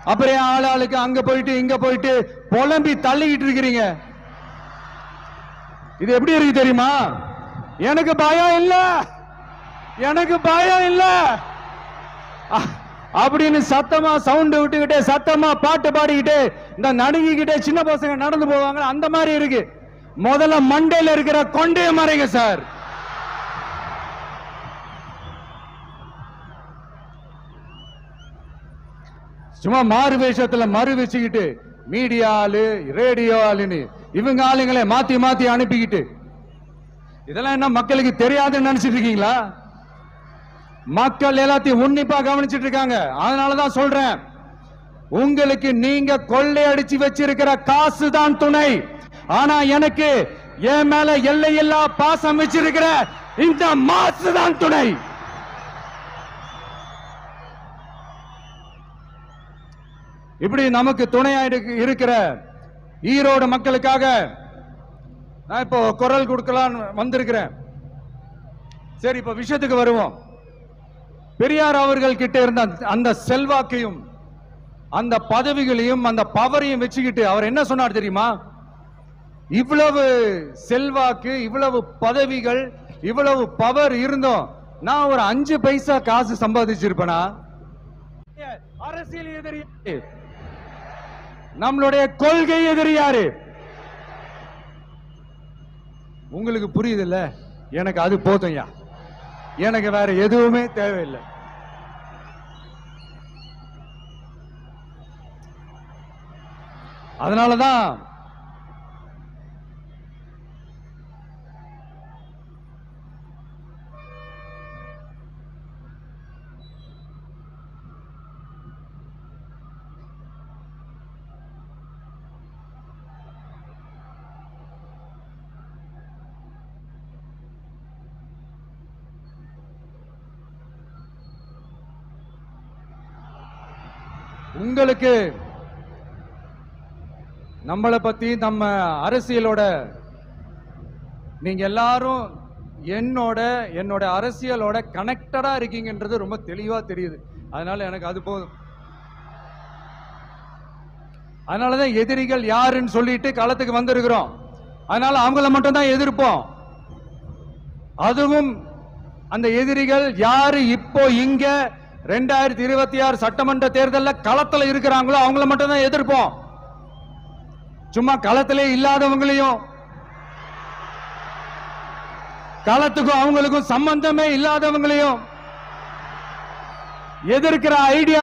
அப்புறம் ஆளாளுக்கு அங்க போயிட்டு இங்க போயிட்டு புலம்பி தள்ளிக்கிட்டு இருக்கிறீங்க. இது எப்படி இருக்கு தெரியுமா? எனக்கு பயம் இல்ல, எனக்கு பயம் இல்ல அப்படின்னு சத்தமா சவுண்ட் விட்டுக்கிட்டே சத்தமா பாட்டு பாடிக்கிட்டு இந்த நடுங்கிக்கிட்டே சின்ன பசங்க நடந்து போவாங்க. அந்த மாதிரி இருக்கு. முதல்ல மண்டையில இருக்கிற கொண்டைய மறைங்க சார். சும்மா மாறு வேஷத்துல மறு வச்சுக்கிட்டு மீடியா ஆளு ரேடியோ ஆளுன்னு இவங்க ஆளுங்களை மாத்தி மாத்தி அனுப்பிக்கிட்டு இதெல்லாம் என்ன மக்களுக்கு தெரியாதுன்னு நினைச்சிட்டு இருக்கீங்களா? மக்கள் எல்லாத்தையும் உன்னிப்பா கவனிச்சிட்டு இருக்காங்க. அதனாலதான் சொல்றேன், உங்களுக்கு நீங்க கொள்ளையடிச்சு வச்சிருக்கிற காசு தான் துணை. ஆனா எனக்கு என் மேல எல்லையில்லா பாசம் வச்சிருக்கிற இந்த மாசு தான் துணை. இப்படி நமக்கு துணையா இருக்கிற ஈரோடு மக்களுக்காக நான் இப்போ குரல் கொடுக்கலாம் வந்திருக்கிறேன். சரி, இப்ப விஷயத்துக்கு வருவோம். பெரியார் அவர்கள் கிட்ட இருந்த அந்த செல்வாக்கையும் அந்த பதவிகளையும் அந்த பவரையும் வச்சுக்கிட்டு அவர் என்ன சொன்னார் தெரியுமா? இவ்வளவு செல்வாக்கு, இவ்வளவு பதவிகள், இவ்வளவு பவர் இருந்தோம் நான் ஒரு 5 பைசா காசு சம்பாதிச்சிருப்பேனா? அரசியல் எதிரி நம்மளுடைய கொள்கை எதிரியாரு? உங்களுக்கு புரியுது இல்ல? எனக்கு அது போதும்யா, எனக்கு வேற எதுவுமே தேவையில்லை. அதனாலதான் உங்களுக்கு நம்மளை பத்தி நம்ம அரசியலோட நீங்க எல்லாரும் என்னோட அரசியலோட கனெக்டடா இருக்கீங்கன்றது ரொம்ப தெளிவா தெரியுது. அதனால எனக்கு அது போதும். அதனாலதான் எதிரிகள் யாருன்னு சொல்லிட்டு களத்துக்கு வந்திருக்கிறோம். அதனால அவங்கள மட்டும் தான் எதிர்ப்போம். அதுவும் அந்த எதிரிகள் யாரு இப்போ இங்க 2026 சட்டமன்ற தேர்தலில் களத்துல இருக்கிறாங்களோ அவங்கள மட்டும் தான் எதிர்ப்போம். சும்மா களத்திலே இல்லாதவங்களையும், களத்துக்கும் அவங்களுக்கும் சம்பந்தமே இல்லாதவங்களையும் எதிர்க்கிற ஐடியா